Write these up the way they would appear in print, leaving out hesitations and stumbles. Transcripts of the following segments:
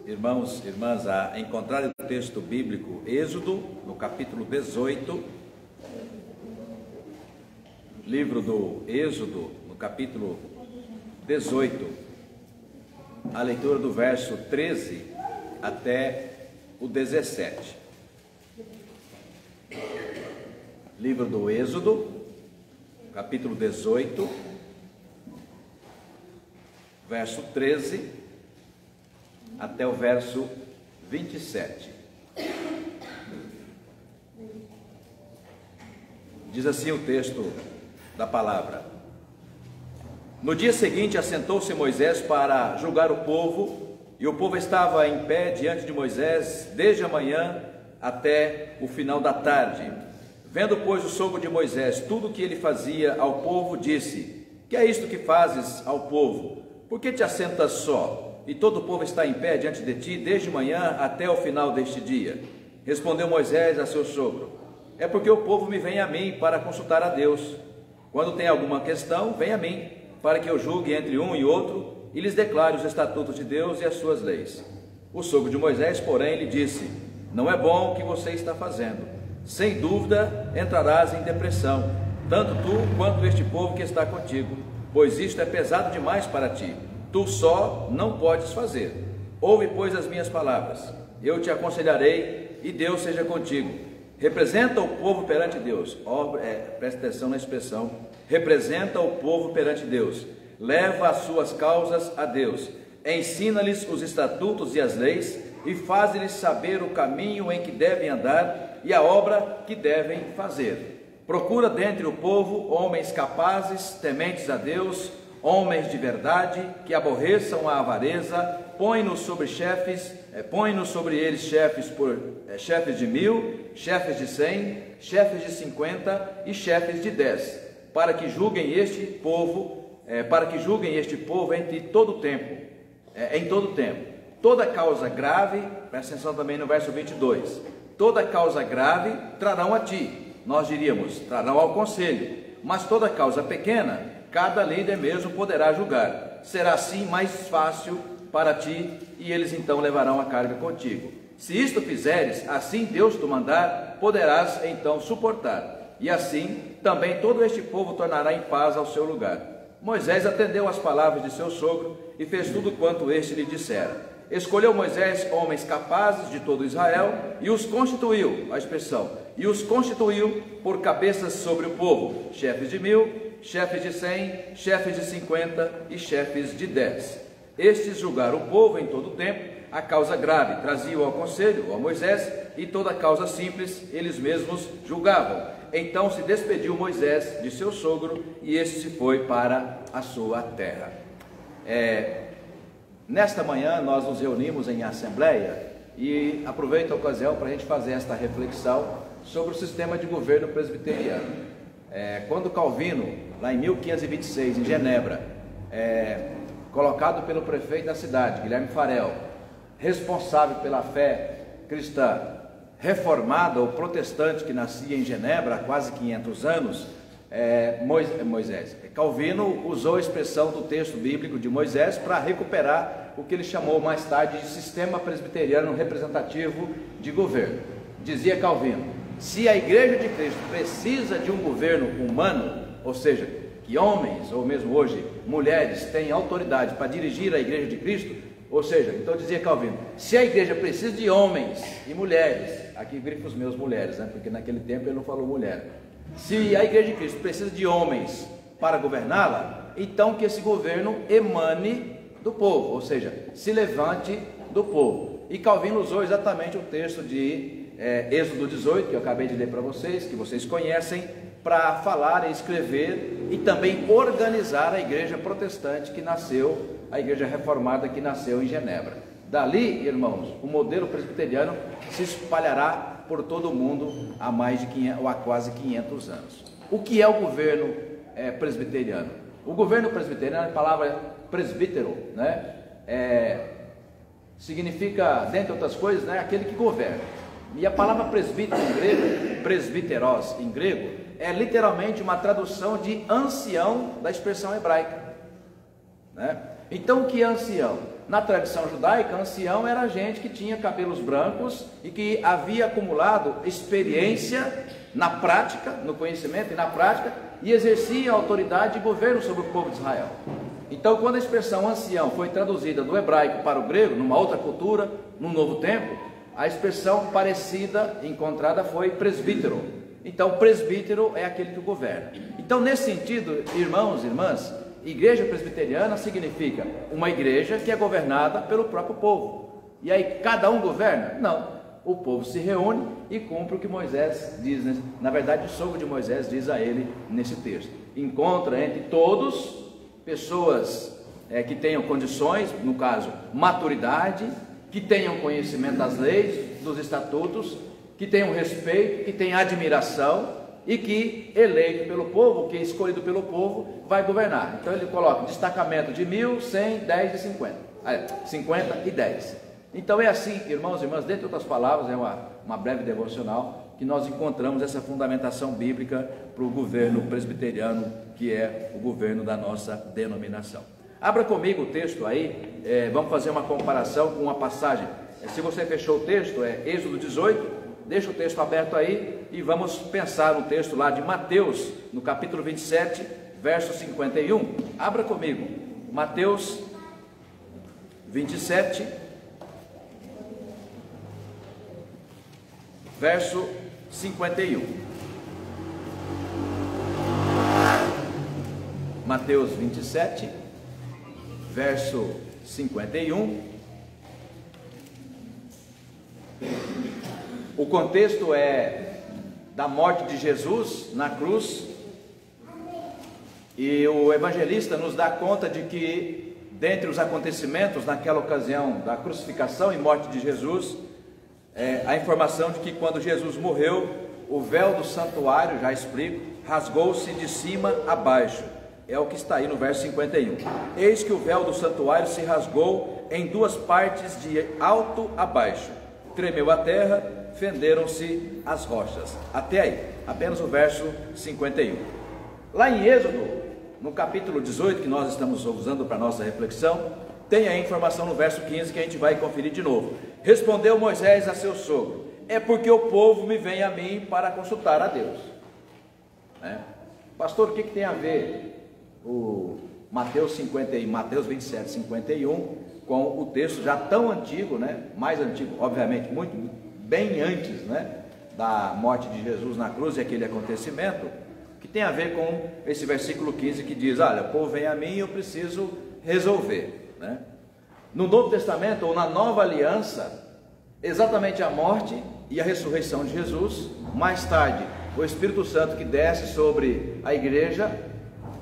irmãos e irmãs, a encontrar o texto bíblico Êxodo, no capítulo 18, livro do Êxodo, no capítulo 18, a leitura do verso 13 até o 17. Livro do Êxodo, capítulo 18, verso 13 até o verso 27. Diz assim o texto da palavra: No dia seguinte assentou-se Moisés para julgar o povo, e o povo estava em pé diante de Moisés desde a manhã até o final da tarde. Vendo, pois, o sogro de Moisés tudo o que ele fazia ao povo, disse: Que é isto que fazes ao povo? Por que te assentas só? E todo o povo está em pé diante de ti, desde manhã até o final deste dia. Respondeu Moisés a seu sogro: É porque o povo me vem a mim para consultar a Deus. Quando tem alguma questão, vem a mim, para que eu julgue entre um e outro, e lhes declare os estatutos de Deus e as suas leis. O sogro de Moisés, porém, lhe disse: Não é bom o que você está fazendo. Sem dúvida entrarás em depressão, tanto tu quanto este povo que está contigo, pois isto é pesado demais para ti. Tu só não podes fazer. Ouve, pois, as minhas palavras. Eu te aconselharei, e Deus seja contigo. Representa o povo perante Deus. Presta atenção na expressão. Representa o povo perante Deus. Leva as suas causas a Deus. Ensina-lhes os estatutos e as leis, e faz-lhes saber o caminho em que devem andar e a obra que devem fazer. Procura dentre o povo homens capazes, tementes a Deus, homens de verdade, que aborreçam a avareza. Põe-nos sobre eles chefes de 1000, chefes de 100, chefes de 50 e chefes de 10, para que julguem este povo em todo o tempo. Toda causa grave, presta atenção também no verso 22, toda causa grave trarão a ti, nós diríamos, trarão ao conselho, mas toda causa pequena, cada líder mesmo poderá julgar. Será assim mais fácil para ti, e eles então levarão a carga contigo. Se isto fizeres, assim Deus te mandar, poderás então suportar, e assim também todo este povo tornará em paz ao seu lugar. Moisés atendeu às palavras de seu sogro e fez tudo quanto este lhe dissera. Escolheu Moisés homens capazes de todo Israel e os constituiu, e os constituiu por cabeças sobre o povo, chefes de 1000, chefes de 100, chefes de 50 e chefes de 10. Estes julgaram o povo em todo o tempo, a causa grave traziam ao conselho, a Moisés, e toda causa simples eles mesmos julgavam. Então se despediu Moisés de seu sogro, e este se foi para a sua terra. Nesta manhã nós nos reunimos em assembleia, e aproveito a ocasião para a gente fazer esta reflexão sobre o sistema de governo presbiteriano. Quando Calvino, lá em 1526, em Genebra, colocado pelo prefeito da cidade, Guilherme Farel, responsável pela fé cristã reformada ou protestante que nascia em Genebra há quase 500 anos, Calvino usou a expressão do texto bíblico de Moisés para recuperar o que ele chamou mais tarde de sistema presbiteriano representativo de governo. Dizia Calvino: se a Igreja de Cristo precisa de um governo humano, ou seja, que homens, ou mesmo hoje mulheres, têm autoridade para dirigir a Igreja de Cristo, ou seja, então dizia Calvino, se a igreja precisa de homens e mulheres, aqui grifo os meus mulheres, né, porque naquele tempo ele não falou mulher, se a Igreja de Cristo precisa de homens para governá-la, então que esse governo emane do povo, ou seja, se levante do povo. E Calvino usou exatamente o texto de Êxodo 18, que eu acabei de ler para vocês, que vocês conhecem, para falar e escrever e também organizar a igreja protestante que nasceu, a igreja reformada que nasceu em Genebra. Dali, irmãos, o modelo presbiteriano se espalhará por todo o mundo há quase 500 anos. O que é o governo presbiteriano? O governo presbiteriano, a palavra presbítero, né, significa, dentre outras coisas, né, aquele que governa. E a palavra presbítero em grego, presbíteros em grego, é literalmente uma tradução de ancião da expressão hebraica, né? Então, o que é ancião? Na tradição judaica, ancião era gente que tinha cabelos brancos e que havia acumulado experiência na prática, no conhecimento e na prática, e exercia autoridade e governo sobre o povo de Israel. Então, quando a expressão ancião foi traduzida do hebraico para o grego, numa outra cultura, num novo tempo, a expressão parecida encontrada foi presbítero. Então, presbítero é aquele que governa. Então, nesse sentido, irmãos e irmãs, igreja presbiteriana significa uma igreja que é governada pelo próprio povo. E aí, cada um governa? Não. O povo se reúne e cumpre o que Moisés diz, né? Na verdade, o sogro de Moisés diz a ele nesse texto. Encontra entre todos pessoas que tenham condições, no caso, maturidade, que tenham conhecimento das leis, dos estatutos, que tenham respeito, que tenham admiração e que, eleito pelo povo, que é escolhido pelo povo, vai governar. Então ele coloca destacamento de 1.000, 100, 10 e 50. 50 e 10. Então é assim, irmãos e irmãs, dentre outras palavras, é uma breve devocional, que nós encontramos essa fundamentação bíblica para o governo presbiteriano, que é o governo da nossa denominação. Abra comigo o texto aí, vamos fazer uma comparação com uma passagem. Se você fechou o texto, é Êxodo 18, deixa o texto aberto aí e vamos pensar no texto lá de Mateus, no capítulo 27, verso 51. Abra comigo, Mateus 27, verso 51. Mateus 27, verso 51. O contexto é da morte de Jesus na cruz, e o evangelista nos dá conta de que, dentre os acontecimentos naquela ocasião da crucificação e morte de Jesus, a informação de que quando Jesus morreu, o véu do santuário, já explico, rasgou-se de cima a baixo. É o que está aí no verso 51. Eis que o véu do santuário se rasgou em duas partes, de alto a baixo. Tremeu a terra, fenderam-se as rochas. Até aí, apenas o verso 51. Lá em Êxodo, no capítulo 18, que nós estamos usando para nossa reflexão, tem a informação no verso 15 que a gente vai conferir de novo. Respondeu Moisés a seu sogro: é porque o povo me vem a mim para consultar a Deus. Pastor, o que tem a ver o Mateus 27, 51 com o texto já tão antigo, mais antigo, obviamente, muito bem antes, da morte de Jesus na cruz e aquele acontecimento, que tem a ver com esse versículo 15 que diz: olha, o povo vem a mim e eu preciso resolver. No Novo Testamento, ou na Nova Aliança, exatamente a morte e a ressurreição de Jesus, mais tarde o Espírito Santo que desce sobre a igreja,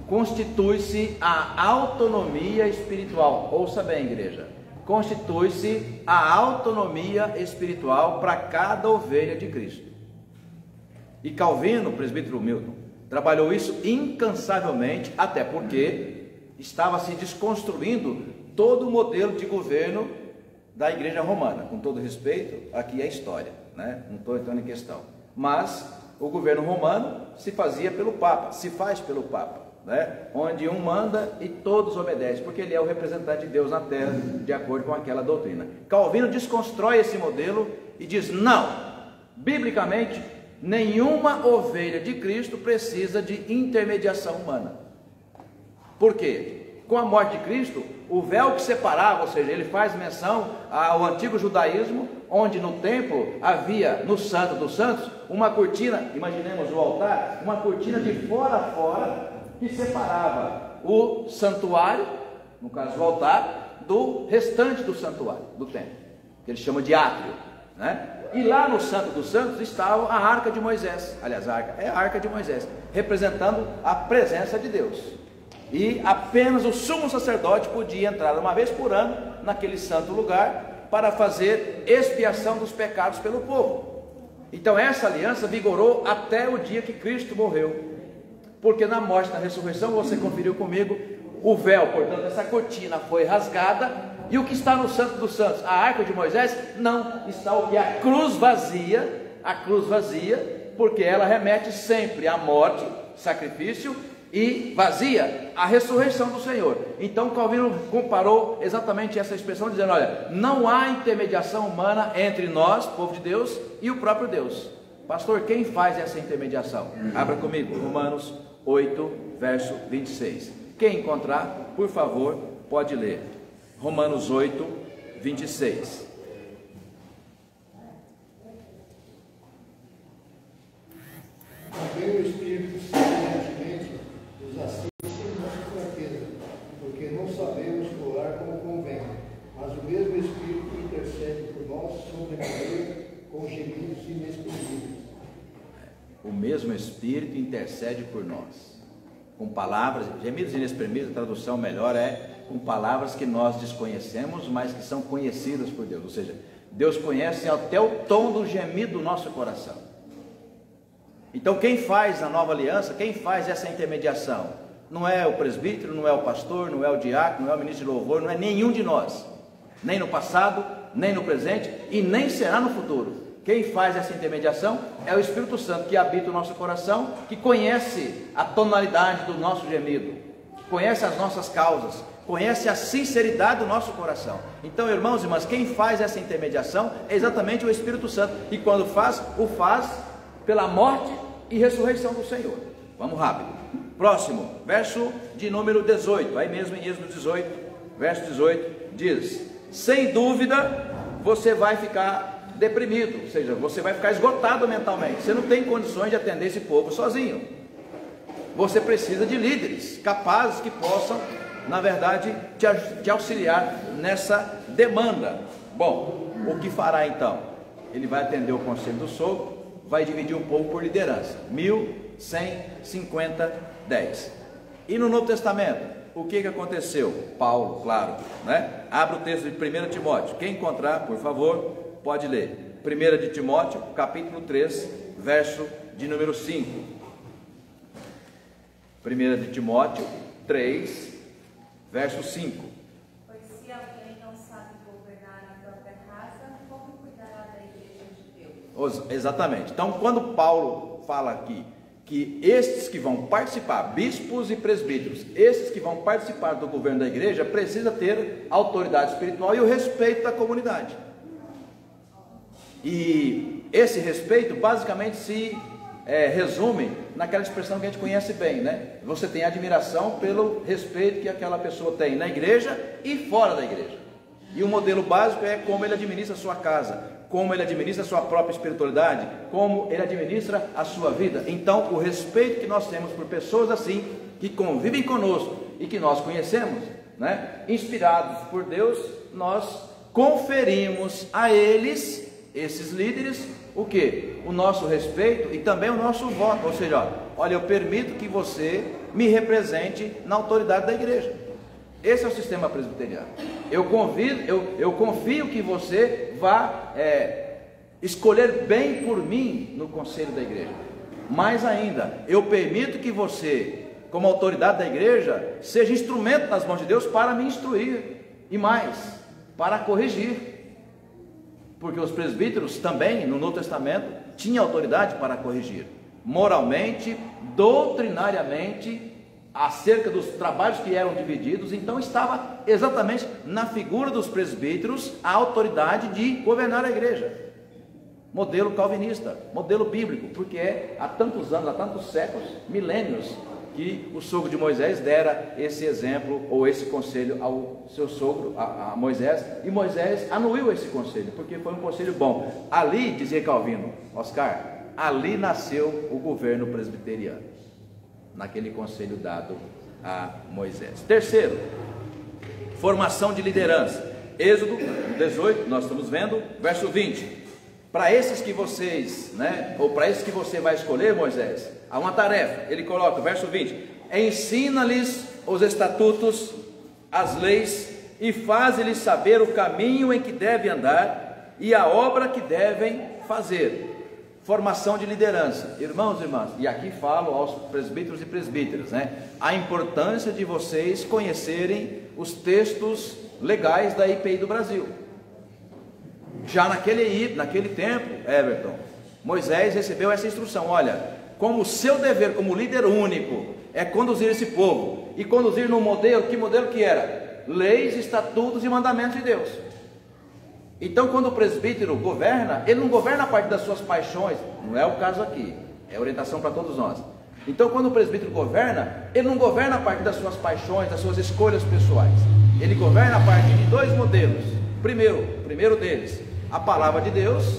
constitui-se a autonomia espiritual. Ouça bem, igreja, constitui-se a autonomia espiritual para cada ovelha de Cristo. E Calvino, o presbítero Milton, trabalhou isso incansavelmente, até porque estava se desconstruindo todo o modelo de governo da igreja romana. Com todo respeito, aqui é a história, não estou entrando em questão, mas o governo romano se fazia pelo Papa, se faz pelo Papa, onde um manda e todos obedecem, porque ele é o representante de Deus na terra, de acordo com aquela doutrina. Calvino desconstrói esse modelo e diz: não, biblicamente, nenhuma ovelha de Cristo precisa de intermediação humana. Por quê? Com a morte de Cristo, o véu que separava, ou seja, ele faz menção ao antigo judaísmo, onde no templo havia, no Santo dos Santos, uma cortina, imaginemos o altar, uma cortina de fora a fora, que separava o santuário, no caso o altar, do restante do santuário, do templo, que ele chama de átrio, E lá no Santo dos Santos estava a Arca de Moisés. Aliás, a Arca de Moisés, representando a presença de Deus. E apenas o sumo sacerdote podia entrar uma vez por ano naquele santo lugar para fazer expiação dos pecados pelo povo. Então essa aliança vigorou até o dia que Cristo morreu, porque na morte e na ressurreição, você conferiu comigo, o véu, portanto essa cortina foi rasgada, e o que está no Santo dos Santos, a Arca de Moisés, não, está o que? A cruz vazia, porque ela remete sempre à morte, sacrifício e vazia a ressurreição do Senhor. Então Calvino comparou exatamente essa expressão, dizendo: olha, não há intermediação humana entre nós, povo de Deus, e o próprio Deus. Pastor, quem faz essa intermediação? Abra comigo, Romanos 8, verso 26. Quem encontrar, por favor, pode ler. Romanos 8, 26. Também o Espírito semelhantemente nos assiste em nossa fraqueza, porque não sabemos orar como convém, mas o mesmo Espírito intercede por nós sobremaneira com gemidos inexprimíveis. O mesmo Espírito intercede por nós, com palavras, gemidos inexprimíveis, a tradução melhor é com palavras que nós desconhecemos, mas que são conhecidas por Deus, ou seja, Deus conhece até o tom do gemido do nosso coração. Então quem faz na nova aliança, quem faz essa intermediação, não é o presbítero, não é o pastor, não é o diácono, não é o ministro de louvor, não é nenhum de nós, nem no passado, nem no presente e nem será no futuro. Quem faz essa intermediação é o Espírito Santo, que habita o nosso coração, que conhece a tonalidade do nosso gemido, conhece as nossas causas, conhece a sinceridade do nosso coração. Então, irmãos e irmãs, quem faz essa intermediação é exatamente o Espírito Santo, e quando faz, o faz pela morte e ressurreição do Senhor. Vamos rápido. Próximo, verso de número 18, aí mesmo em Êxodo 18, verso 18, diz: sem dúvida você vai ficar deprimido, ou seja, você vai ficar esgotado mentalmente, você não tem condições de atender esse povo sozinho, você precisa de líderes capazes que possam, na verdade, te auxiliar nessa demanda. Bom, o que fará então? Ele vai atender o conselho do sogro, vai dividir o povo por liderança, 1150, 10. E no Novo Testamento, o que aconteceu? Paulo, claro, né? Abra o texto de 1 Timóteo, quem encontrar, por favor, pode ler. 1 de Timóteo, capítulo 3, verso de número 5. 1 de Timóteo 3, verso 5. Pois se alguém não sabe governar a própria casa, como cuidará da igreja de Deus? Exatamente. Então, quando Paulo fala aqui que estes que vão participar, bispos e presbíteros, esses que vão participar do governo da igreja, precisa ter autoridade espiritual e o respeito da comunidade. E esse respeito basicamente se resume naquela expressão que a gente conhece bem, né? Você tem admiração pelo respeito que aquela pessoa tem na igreja e fora da igreja. E o modelo básico é como ele administra a sua casa, como ele administra a sua própria espiritualidade, como ele administra a sua vida. Então, o respeito que nós temos por pessoas assim, que convivem conosco e que nós conhecemos, né? Inspirados por Deus, nós conferimos a eles, esses líderes, o que? O nosso respeito e também o nosso voto. Ou seja, olha, eu permito que você me represente na autoridade da igreja. Esse é o sistema presbiteriano. Eu confio que você vá escolher bem por mim no conselho da igreja. Mais ainda, eu permito que você, como autoridade da igreja, seja instrumento nas mãos de Deus para me instruir, e mais, para corrigir. Porque os presbíteros também, no Novo Testamento, tinham autoridade para corrigir, moralmente, doutrinariamente, acerca dos trabalhos que eram divididos. Então estava exatamente na figura dos presbíteros a autoridade de governar a igreja. Modelo calvinista, modelo bíblico, porque é há tantos anos, há tantos séculos, milênios, que o sogro de Moisés dera esse exemplo ou esse conselho ao seu sogro, a Moisés, e Moisés anuiu esse conselho, porque foi um conselho bom. Ali, dizia Calvino, Oscar, ali nasceu o governo presbiteriano, naquele conselho dado a Moisés. Terceiro, formação de liderança. Êxodo 18, nós estamos vendo, verso 20. Para esses que vocês, ou para esses que você vai escolher, Moisés, há uma tarefa. Ele coloca, verso 20: ensina-lhes os estatutos, as leis, e faz-lhes saber o caminho em que devem andar e a obra que devem fazer. Formação de liderança. Irmãos e irmãs, e aqui falo aos presbíteros e presbíteras, a importância de vocês conhecerem os textos legais da IPI do Brasil. Já naquele tempo, Everton, Moisés recebeu essa instrução: olha, como seu dever, como líder único, é conduzir esse povo, e conduzir no modelo, que modelo que era? Leis, estatutos e mandamentos de Deus. Então, quando o presbítero governa, ele não governa a partir das suas paixões, não é o caso aqui, é orientação para todos nós. Então, quando o presbítero governa, ele não governa a partir das suas paixões, das suas escolhas pessoais, ele governa a partir de dois modelos. Primeiro deles, a palavra de Deus,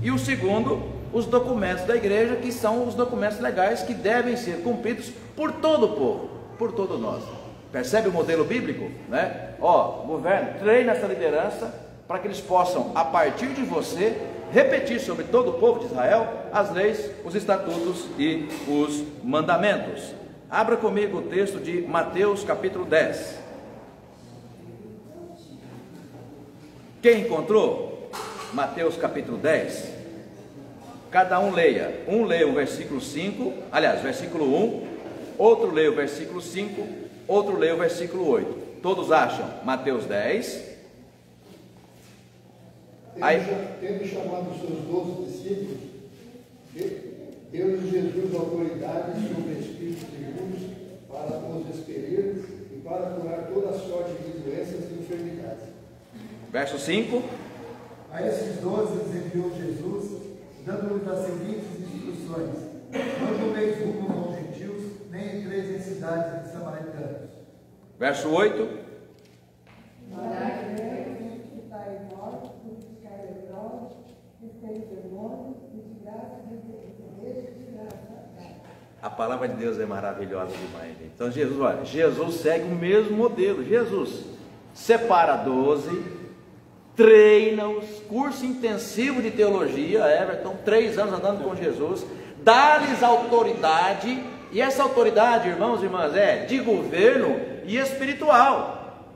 e o segundo, os documentos da igreja, que são os documentos legais que devem ser cumpridos por todo o povo, por todos nós. Percebe o modelo bíblico, né? Governo, treina essa liderança para que eles possam, a partir de você, repetir sobre todo o povo de Israel as leis, os estatutos e os mandamentos. Abra comigo o texto de Mateus capítulo 10. Quem encontrou? Mateus capítulo 10. Cada um leia. Um leia o versículo 5, aliás, versículo 1, outro leia o versículo 5, outro leia o versículo 8. Todos acham? Mateus 10. Tendo chamado os seus 12 discípulos, deu-lhes Jesus autoridade sobre espíritos imundos para os expelir e para curar toda sorte de doenças e enfermidades. Verso 5. A esses 12 os enviou Jesus, dando-lhes as seguintes instruções: não comeis rumo com gentios, nem entreis em cidades de samaritanos. Verso 8. A palavra de Deus é maravilhosa demais, gente. Então Jesus segue o mesmo modelo. Jesus separa 12, treina-os, curso intensivo de teologia, Everton, 3 anos andando com Jesus, dá-lhes autoridade, e essa autoridade, irmãos e irmãs, é de governo e espiritual.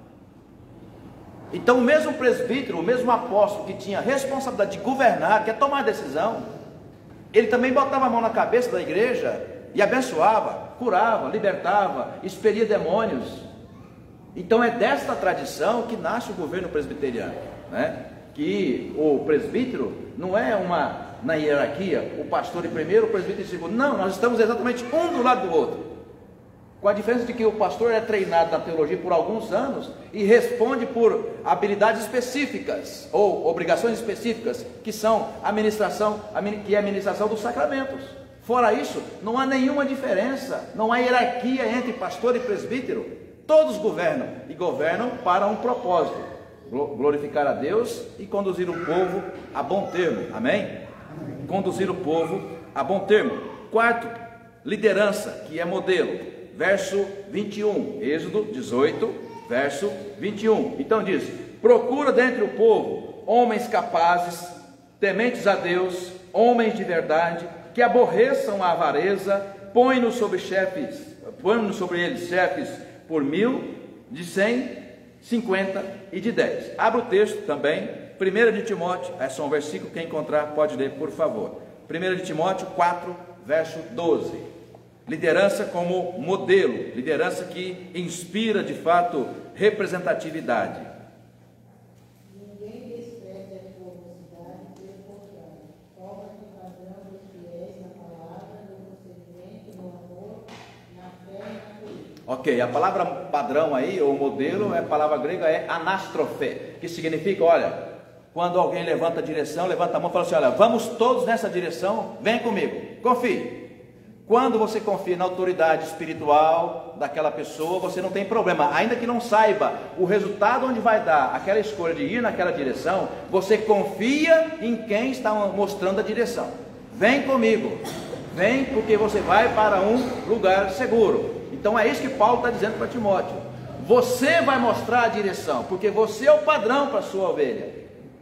Então o mesmo presbítero, o mesmo apóstolo que tinha responsabilidade de governar, que é tomar decisão, ele também botava a mão na cabeça da igreja e abençoava, curava, libertava, expelia demônios. Então é desta tradição que nasce o governo presbiteriano, né? Que o presbítero não é na hierarquia, o pastor em primeiro, o presbítero em segundo. Não, nós estamos exatamente um do lado do outro, com a diferença de que o pastor é treinado na teologia por alguns anos e responde por habilidades específicas ou obrigações específicas, que são a administração dos sacramentos. Fora isso, não há nenhuma diferença, não há hierarquia entre pastor e presbítero. Todos governam, e governam para um propósito: glorificar a Deus e conduzir o povo a bom termo. Amém? Conduzir o povo a bom termo. Quarto, liderança, que é modelo. Verso 21, Êxodo 18, verso 21. Então diz: procura dentre o povo homens capazes, tementes a Deus, homens de verdade, que aborreçam a avareza, põe-nos sobre eles chefes por 1000, de 100, 50 e de 10. Abra o texto também, 1 de Timóteo, é só um versículo, quem encontrar pode ler, por favor. 1 de Timóteo 4, verso 12. Liderança como modelo, liderança que inspira de fato representatividade. Ninguém despreze a tua mocidade, pelo contrário, forma-te padrão dos fiéis na palavra, no procedimento, no amor, na fé e na política. Ok, a palavra padrão aí, ou modelo, a palavra grega é anastrofé, que significa, olha, quando alguém levanta a direção, levanta a mão e fala assim: olha, vamos todos nessa direção, vem comigo, confie. Quando você confia na autoridade espiritual daquela pessoa, você não tem problema, ainda que não saiba o resultado onde vai dar aquela escolha de ir naquela direção, você confia em quem está mostrando a direção. Vem comigo, vem, porque você vai para um lugar seguro. Então é isso que Paulo está dizendo para Timóteo: você vai mostrar a direção, porque você é o padrão para a sua ovelha,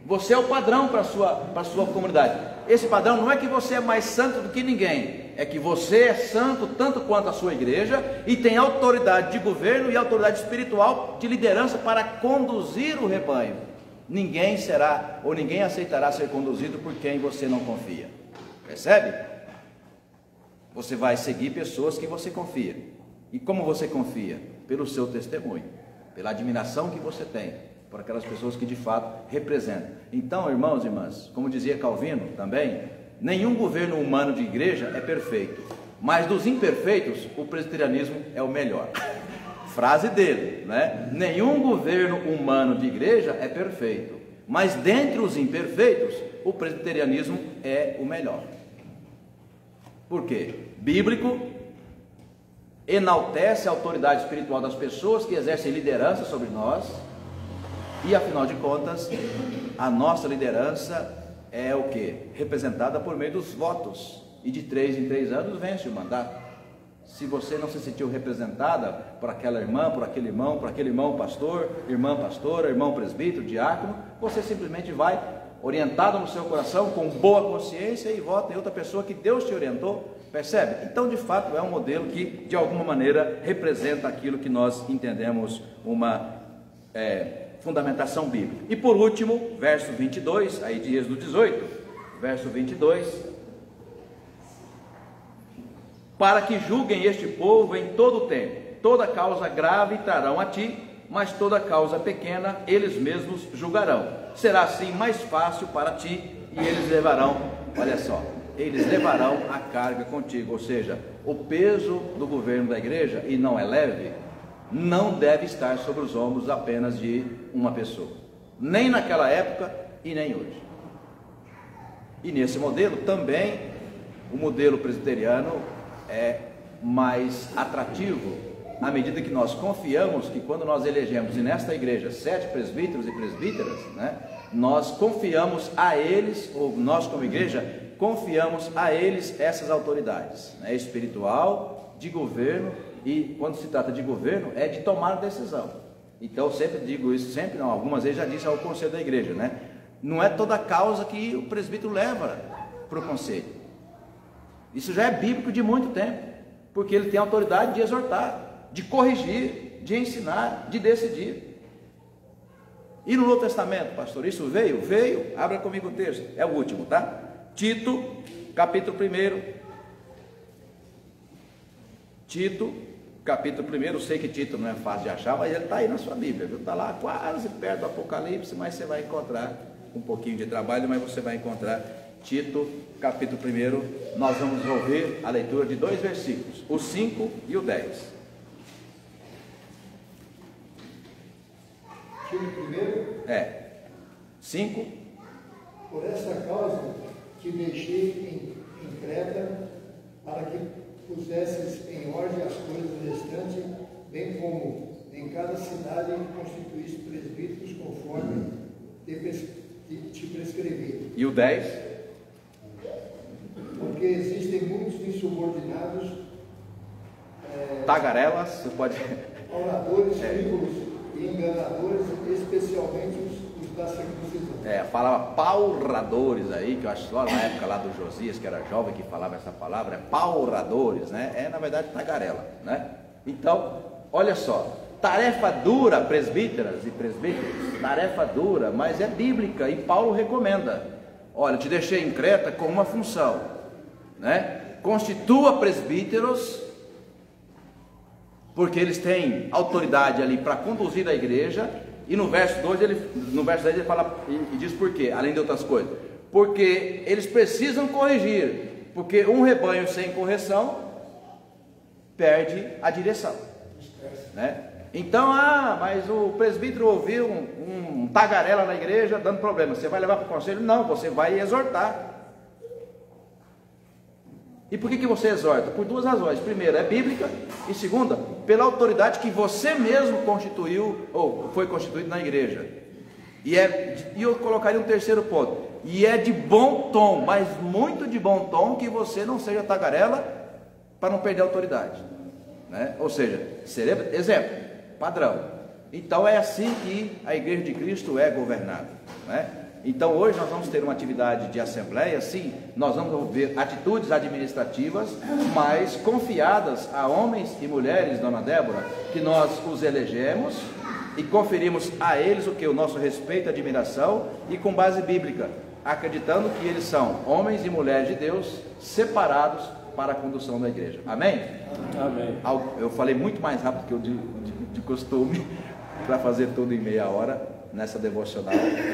você é o padrão para a sua comunidade. Esse padrão não é que você é mais santo do que ninguém, é que você é santo tanto quanto a sua igreja e tem autoridade de governo e autoridade espiritual de liderança para conduzir o rebanho. Ninguém será ou ninguém aceitará ser conduzido por quem você não confia. Percebe? Você vai seguir pessoas que você confia. E como você confia? Pelo seu testemunho, pela admiração que você tem por aquelas pessoas que de fato representam. Então, irmãos e irmãs, como dizia Calvino também, nenhum governo humano de igreja é perfeito, mas dos imperfeitos, o presbiterianismo é o melhor. Frase dele, né? Nenhum governo humano de igreja é perfeito, mas dentre os imperfeitos, o presbiterianismo é o melhor. Por quê? Bíblico, enaltece a autoridade espiritual das pessoas que exercem liderança sobre nós, e afinal de contas, a nossa liderança é o que? Representada por meio dos votos, e de 3 em 3 anos vence o mandato. Se você não se sentiu representada por aquela irmã, por aquele irmão pastor, irmã pastora, irmão presbítero, diácono, você simplesmente vai orientado no seu coração, com boa consciência, e vota em outra pessoa que Deus te orientou. Percebe? Então, de fato, é um modelo que, de alguma maneira, representa aquilo que nós entendemos uma fundamentação bíblica. E por último, verso 22, aí de Êxodo 18, verso 22... para que julguem este povo em todo o tempo, toda causa grave trarão a ti, mas toda causa pequena eles mesmos julgarão. Será assim mais fácil para ti, e eles levarão, olha só, eles levarão a carga contigo. Ou seja, o peso do governo da igreja, e não é leve, não deve estar sobre os ombros apenas de uma pessoa, nem naquela época e nem hoje. E nesse modelo também, o modelo presbiteriano é mais atrativo, à medida que nós confiamos que, quando nós elegemos, e nesta igreja, 7 presbíteros e presbíteras, né, nós confiamos a eles, ou nós como igreja, confiamos a eles essas autoridades, né, espiritual, de governo, e quando se trata de governo, é de tomar decisão. Então, eu sempre digo isso, sempre não, algumas vezes já disse ao conselho da igreja, né, não é toda causa que o presbítero leva para o conselho. Isso já é bíblico de muito tempo, porque ele tem autoridade de exortar, de corrigir, de ensinar, de decidir. E no Novo Testamento, pastor, isso veio? Veio, abra comigo o texto, é o último, tá? Tito, capítulo 1. Tito, capítulo 1, eu sei que Tito não é fácil de achar, mas ele está aí na sua Bíblia, viu? Está lá quase perto do Apocalipse, mas você vai encontrar, um pouquinho de trabalho, mas você vai encontrar Tito, capítulo 1, nós vamos ouvir a leitura de 2 versículos, o 5 e o 10. Tito 1? 5. Por esta causa te deixei em Creta, para que pusesses em ordem as coisas restantes, bem como em cada cidade constituísse presbíteros conforme te prescrevi. E o 10? Porque existem muitos insubordinados, tagarelas, você pode... oradores, frívolos e enganadores, especialmente os da circuncisão. A palavra pauradores aí, que eu acho lá na época lá do Josias, que era jovem, que falava essa palavra, pauradores, né? Na verdade tagarela, né? Então, olha só, tarefa dura, presbíteras e presbíteros, tarefa dura, mas é bíblica, e Paulo recomenda. Olha, te deixei em Creta com uma função, né? Constitua presbíteros, porque eles têm autoridade ali para conduzir a igreja. E no verso 2, no verso 10 ele fala e diz por quê, além de outras coisas, porque eles precisam corrigir, porque um rebanho sem correção perde a direção, né? Então, mas o presbítero ouviu um tagarela na igreja dando problema, você vai levar para o conselho? Não, você vai exortar. E por que você exorta? Por 2 razões. Primeira, é bíblica, e segunda, pela autoridade que você mesmo constituiu, ou foi constituído na igreja. E eu colocaria um terceiro ponto, e é de bom tom, mas muito de bom tom, que você não seja tagarela, para não perder a autoridade, né? Ou seja, exemplo, padrão. Então é assim que a igreja de Cristo é governada, né? Então hoje nós vamos ter uma atividade de assembleia, sim, nós vamos ver atitudes administrativas, mas confiadas a homens e mulheres, dona Débora, que nós os elegemos e conferimos a eles o que? O nosso respeito e admiração, e com base bíblica, acreditando que eles são homens e mulheres de Deus, separados para a condução da igreja. Amém? Amém. Eu falei muito mais rápido que eu de costume, para fazer tudo em meia hora. nessa devocional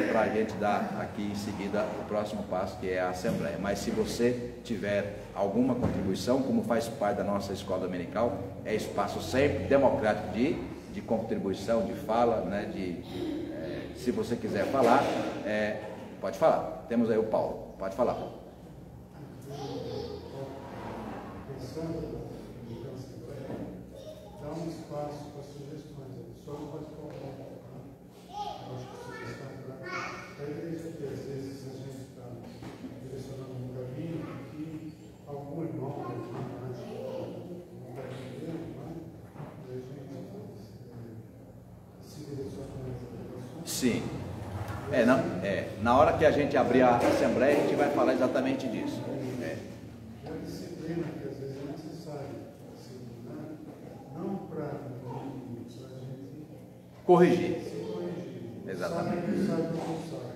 para a gente dar aqui em seguida o próximo passo, que é a Assembleia. Mas se você tiver alguma contribuição, como faz parte da nossa escola dominical, é espaço sempre democrático de contribuição, de fala, né? Se você quiser falar, pode falar. Temos aí o Paulo, pode falar. Pensando na Assembleia, dá um espaço para sugestões. A pessoa não pode colocar. Eu acho que sugestão para a igreja, que às vezes a gente está direcionando um caminho que algum irmão acha um caminho dele, mas a gente se direciona nessa. Sim. Na hora que a gente abrir a Assembleia, a gente vai falar exatamente disso. É a disciplina que às vezes é necessária, não para a gente Corrigir. se corrigir. Exatamente. Sabe que sabe o que não sabe.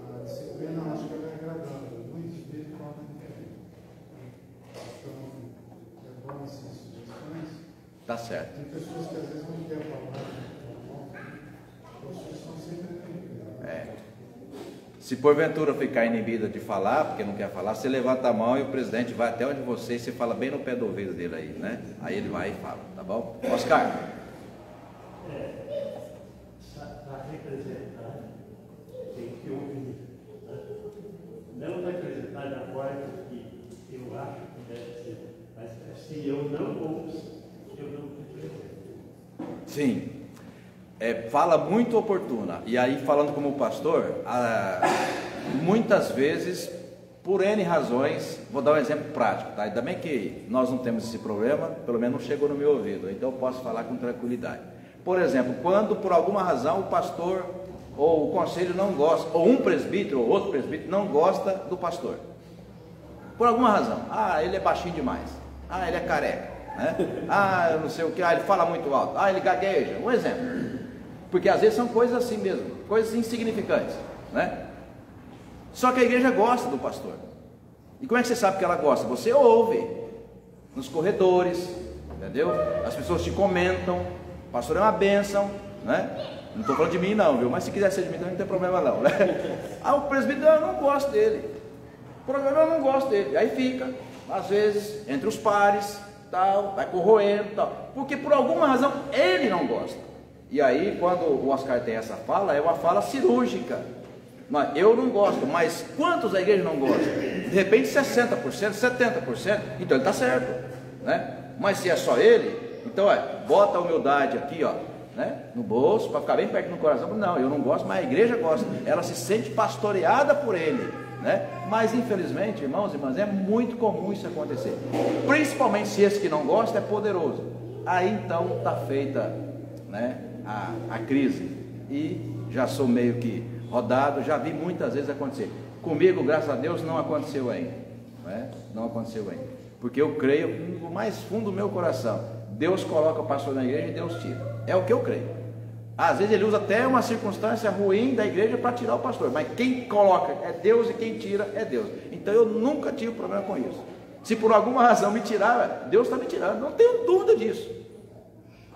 A disciplina, eu acho que ela é agradável, muito espiritual na diferente. Então, é bom assim, sugestões. Tá certo. Tem pessoas que às vezes não querem falar, então sugestão sempre é bem-vinda. Se porventura ficar inibida de falar, porque não quer falar, você levanta a mão e o presidente vai até onde você e você fala bem no pé do ouvido dele aí, né? Aí ele vai e fala, tá bom? Oscar. Para representar, tem que ouvir. Não representar da forma que eu acho que deve ser. Mas se eu não ouço, eu não represento. Sim. Fala muito oportuna. E aí, falando como pastor, muitas vezes, por N razões, vou dar um exemplo prático, tá? Ainda bem que nós não temos esse problema, pelo menos não chegou no meu ouvido, então eu posso falar com tranquilidade. Por exemplo, quando por alguma razão o pastor ou o conselho não gosta, ou um presbítero ou outro presbítero não gosta do pastor, por alguma razão, ele é baixinho demais, ele é careca, né? Eu não sei o que, ele fala muito alto, ele gagueja, um exemplo. Porque às vezes são coisas assim mesmo, coisas insignificantes, né? Só que a igreja gosta do pastor. E como é que você sabe que ela gosta? Você ouve nos corredores, entendeu? As pessoas te comentam, o pastor é uma bênção, né? Não estou falando de mim não, viu? Mas se quiser ser de mim também não tem problema não, né? O presbítero, eu não gosto dele. O problema eu não gosto dele. Aí fica, às vezes, entre os pares, tal, vai corroendo, tal. Porque por alguma razão ele não gosta. E aí, quando o Oscar tem essa fala, é uma fala cirúrgica. Eu não gosto, mas quantos a igreja não gosta? De repente 60%, 70%, então ele está certo, né? Mas se é só ele, então bota a humildade aqui, né? No bolso, para ficar bem perto no coração. Não, eu não gosto, mas a igreja gosta. Ela se sente pastoreada por ele, né? Mas infelizmente, irmãos e irmãs, é muito comum isso acontecer. Principalmente se esse que não gosta é poderoso. Aí então está feita, né, a crise. E já sou meio que rodado, já vi muitas vezes acontecer. Comigo, graças a Deus, não aconteceu ainda, né? Não aconteceu ainda, porque eu creio no mais fundo do meu coração, Deus coloca o pastor na igreja e Deus tira, é o que eu creio. Às vezes ele usa até uma circunstância ruim da igreja para tirar o pastor, mas quem coloca é Deus e quem tira é Deus. Então eu nunca tive problema com isso. Se por alguma razão me tirar, Deus está me tirando, não tenho dúvida disso,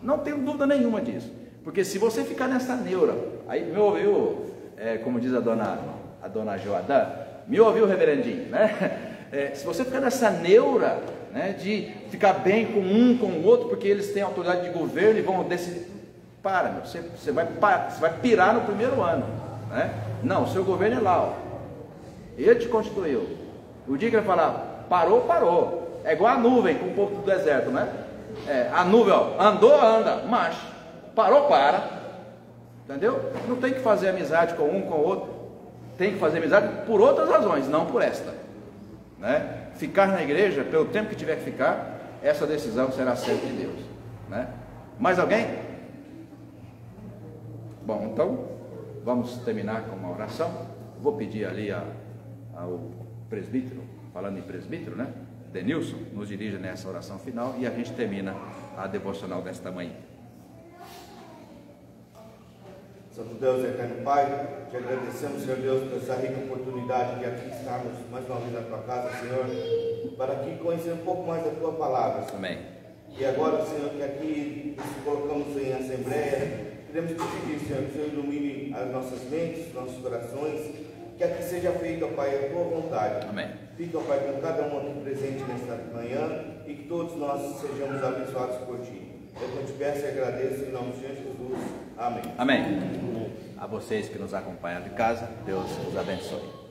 não tenho dúvida nenhuma disso. Porque se você ficar nessa neura, aí me ouviu, como diz a dona Joadã, me ouviu, reverendinho, né? Se você ficar nessa neura, né, de ficar bem com um, com o outro, porque eles têm autoridade de governo e vão decidir, você vai pirar no primeiro ano, né? Não, o seu governo é lá, ele te constituiu. O dia que ele falar, parou, é igual a nuvem com o povo do deserto, né? A nuvem, andou, anda, marcha. Parou, para, entendeu? Não tem que fazer amizade com um, com o outro, tem que fazer amizade por outras razões, não por esta, né? Ficar na igreja, pelo tempo que tiver que ficar, essa decisão será sempre de Deus, né? Mais alguém? Bom, então, vamos terminar com uma oração. Vou pedir ali ao presbítero, falando em presbítero, né? Denilson, nos dirija nessa oração final e a gente termina a devocional desta manhã. Santo Deus, eterno Pai, te agradecemos, Senhor Deus, por essa rica oportunidade de aqui estarmos mais uma vez na tua casa, Senhor, para aqui conhecer um pouco mais da tua palavra, Senhor. Amém. E agora, Senhor, que aqui nos colocamos em assembleia, queremos te pedir, Senhor, que o Senhor ilumine as nossas mentes, nossos corações, que aqui seja feita, ó Pai, a tua vontade. Amém. Fica, ó Pai, com cada um aqui presente nesta manhã e que todos nós sejamos abençoados por ti. Eu te peço e agradeço em nome de Jesus. Amém. Amém. A vocês que nos acompanham de casa, Deus os abençoe.